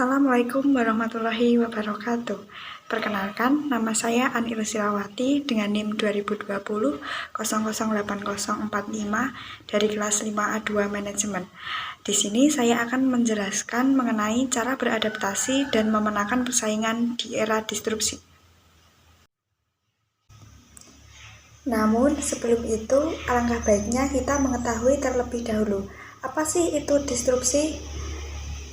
Assalamualaikum warahmatullahi wabarakatuh. Perkenalkan, nama saya Anil Silawati dengan NIM 2020 008045 dari kelas 5A2 Manajemen. Di sini saya akan menjelaskan mengenai cara beradaptasi dan memenangkan persaingan di era disrupsi. Namun, sebelum itu, alangkah baiknya kita mengetahui terlebih dahulu, apa sih itu disrupsi?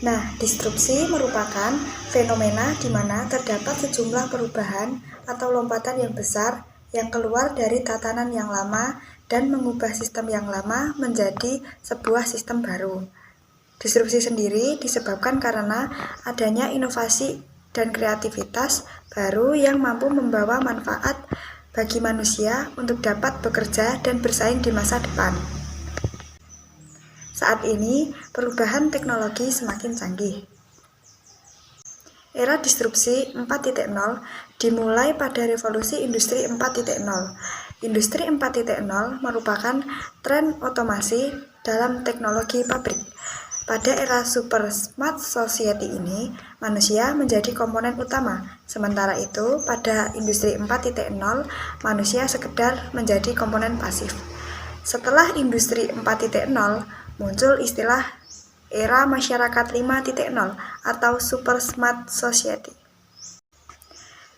Nah, disrupsi merupakan fenomena di mana terdapat sejumlah perubahan atau lompatan yang besar yang keluar dari tatanan yang lama dan mengubah sistem yang lama menjadi sebuah sistem baru. Disrupsi sendiri disebabkan karena adanya inovasi dan kreativitas baru yang mampu membawa manfaat bagi manusia untuk dapat bekerja dan bersaing di masa depan. Saat ini, perubahan teknologi semakin canggih. Era disrupsi 4.0 dimulai pada revolusi industri 4.0. Industri 4.0 merupakan tren otomasi dalam teknologi pabrik. Pada era super smart society ini, manusia menjadi komponen utama. Sementara itu, pada industri 4.0, manusia sekedar menjadi komponen pasif. Setelah industri 4.0, muncul istilah era masyarakat 5.0 atau super smart society.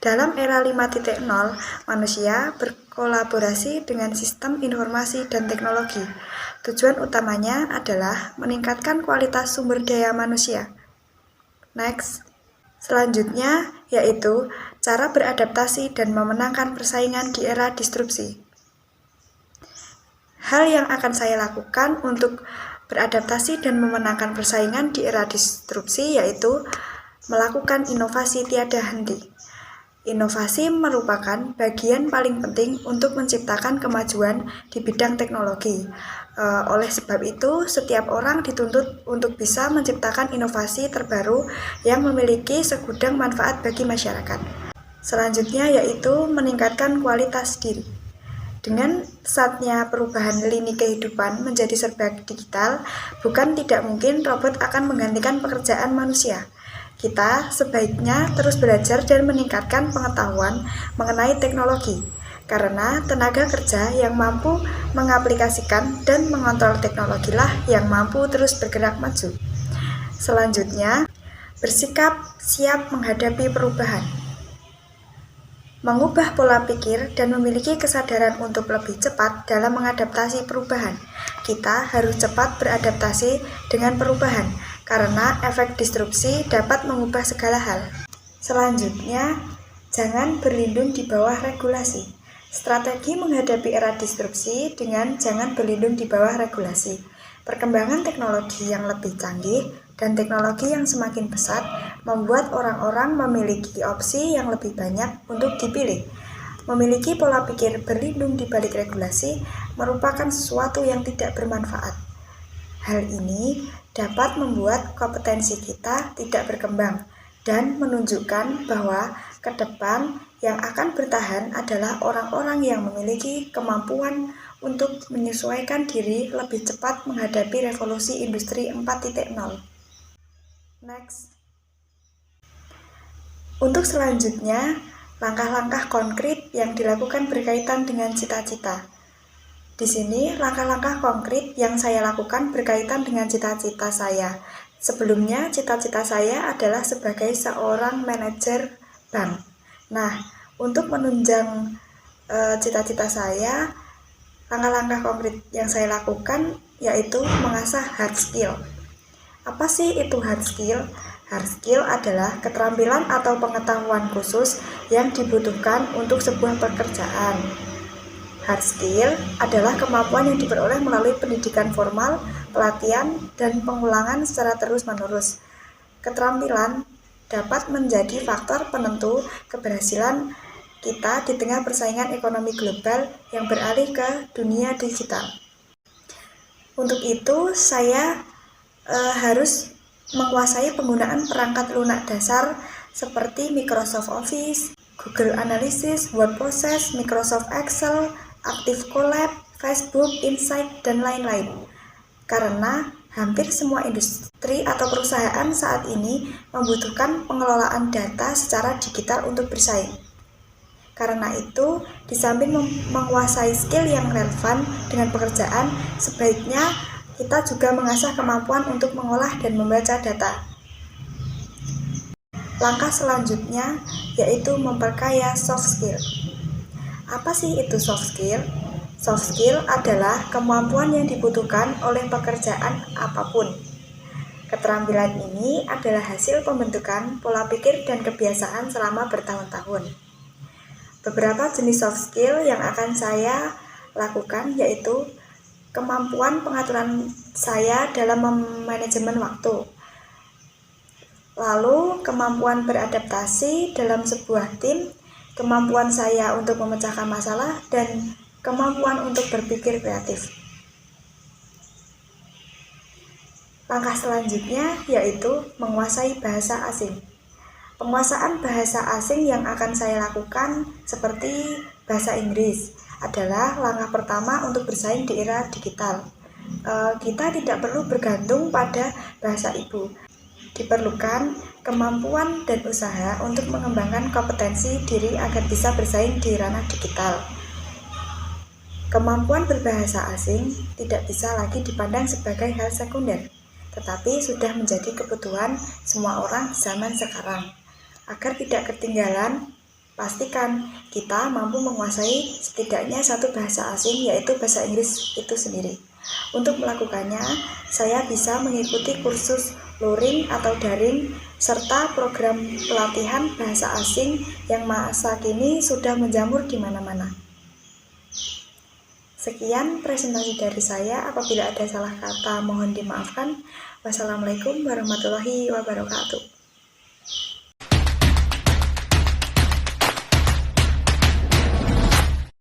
Dalam era 5.0, manusia berkolaborasi dengan sistem informasi dan teknologi. Tujuan utamanya adalah meningkatkan kualitas sumber daya manusia. Next. Selanjutnya yaitu cara beradaptasi dan memenangkan persaingan di era disrupsi. Hal yang akan saya lakukan untuk beradaptasi dan memenangkan persaingan di era disrupsi yaitu melakukan inovasi tiada henti. Inovasi merupakan bagian paling penting untuk menciptakan kemajuan di bidang teknologi. Oleh sebab itu, setiap orang dituntut untuk bisa menciptakan inovasi terbaru yang memiliki segudang manfaat bagi masyarakat. Selanjutnya yaitu meningkatkan kualitas diri. Dengan pesatnya perubahan lini kehidupan menjadi serba digital, bukan tidak mungkin robot akan menggantikan pekerjaan manusia. Kita sebaiknya terus belajar dan meningkatkan pengetahuan mengenai teknologi, karena tenaga kerja yang mampu mengaplikasikan dan mengontrol teknologilah yang mampu terus bergerak maju. Selanjutnya, bersikap siap menghadapi perubahan. Mengubah pola pikir dan memiliki kesadaran untuk lebih cepat dalam mengadaptasi perubahan. Kita harus cepat beradaptasi dengan perubahan, karena efek disrupsi dapat mengubah segala hal. Selanjutnya, jangan berlindung di bawah regulasi. Strategi menghadapi era disrupsi dengan jangan berlindung di bawah regulasi. Perkembangan teknologi yang lebih canggih dan teknologi yang semakin pesat membuat orang-orang memiliki opsi yang lebih banyak untuk dipilih. Memiliki pola pikir berlindung di balik regulasi merupakan sesuatu yang tidak bermanfaat. Hal ini dapat membuat kompetensi kita tidak berkembang dan menunjukkan bahwa ke depan yang akan bertahan adalah orang-orang yang memiliki kemampuan untuk menyesuaikan diri lebih cepat menghadapi revolusi industri 4.0. Next. Untuk selanjutnya, langkah-langkah konkret yang dilakukan berkaitan dengan cita-cita. Di sini, langkah-langkah konkret yang saya lakukan berkaitan dengan cita-cita saya. Sebelumnya, cita-cita saya adalah sebagai seorang manajer bank. Nah, untuk menunjang cita-cita saya, langkah-langkah konkret yang saya lakukan yaitu mengasah hard skill. Apa sih itu hard skill? Hard skill adalah keterampilan atau pengetahuan khusus yang dibutuhkan untuk sebuah pekerjaan. Hard skill adalah kemampuan yang diperoleh melalui pendidikan formal, pelatihan, dan pengulangan secara terus-menerus. Keterampilan dapat menjadi faktor penentu keberhasilan kita di tengah persaingan ekonomi global yang beralih ke dunia digital. Untuk itu, saya harus menguasai penggunaan perangkat lunak dasar seperti Microsoft Office, Google Analytics, Word Process, Microsoft Excel, Active Collab, Facebook, Insight, dan lain-lain. Karena Hampir semua industri atau perusahaan saat ini membutuhkan pengelolaan data secara digital untuk bersaing. Karena itu, di samping menguasai skill yang relevan dengan pekerjaan, sebaiknya kita juga mengasah kemampuan untuk mengolah dan membaca data. Langkah selanjutnya yaitu memperkaya soft skill. Apa sih itu soft skill? Soft skill adalah kemampuan yang dibutuhkan oleh pekerjaan apapun. Keterampilan ini adalah hasil pembentukan pola pikir dan kebiasaan selama bertahun-tahun. Beberapa jenis soft skill yang akan saya lakukan yaitu kemampuan pengaturan saya dalam manajemen waktu, lalu kemampuan beradaptasi dalam sebuah tim, kemampuan saya untuk memecahkan masalah, dan kemampuan untuk berpikir kreatif. Langkah selanjutnya yaitu menguasai bahasa asing. Penguasaan bahasa asing yang akan saya lakukan seperti bahasa Inggris adalah langkah pertama untuk bersaing di era digital. Kita tidak perlu bergantung pada bahasa ibu. Diperlukan kemampuan dan usaha untuk mengembangkan kompetensi diri agar bisa bersaing di ranah digital. Kemampuan berbahasa asing tidak bisa lagi dipandang sebagai hal sekunder, tetapi sudah menjadi kebutuhan semua orang di zaman sekarang. Agar tidak ketinggalan, pastikan kita mampu menguasai setidaknya satu bahasa asing, yaitu bahasa Inggris itu sendiri. Untuk melakukannya, saya bisa mengikuti kursus luring atau daring, serta program pelatihan bahasa asing yang masa kini sudah menjamur di mana-mana. Sekian presentasi dari saya. Apabila ada salah kata, mohon dimaafkan. Wassalamualaikum warahmatullahi wabarakatuh.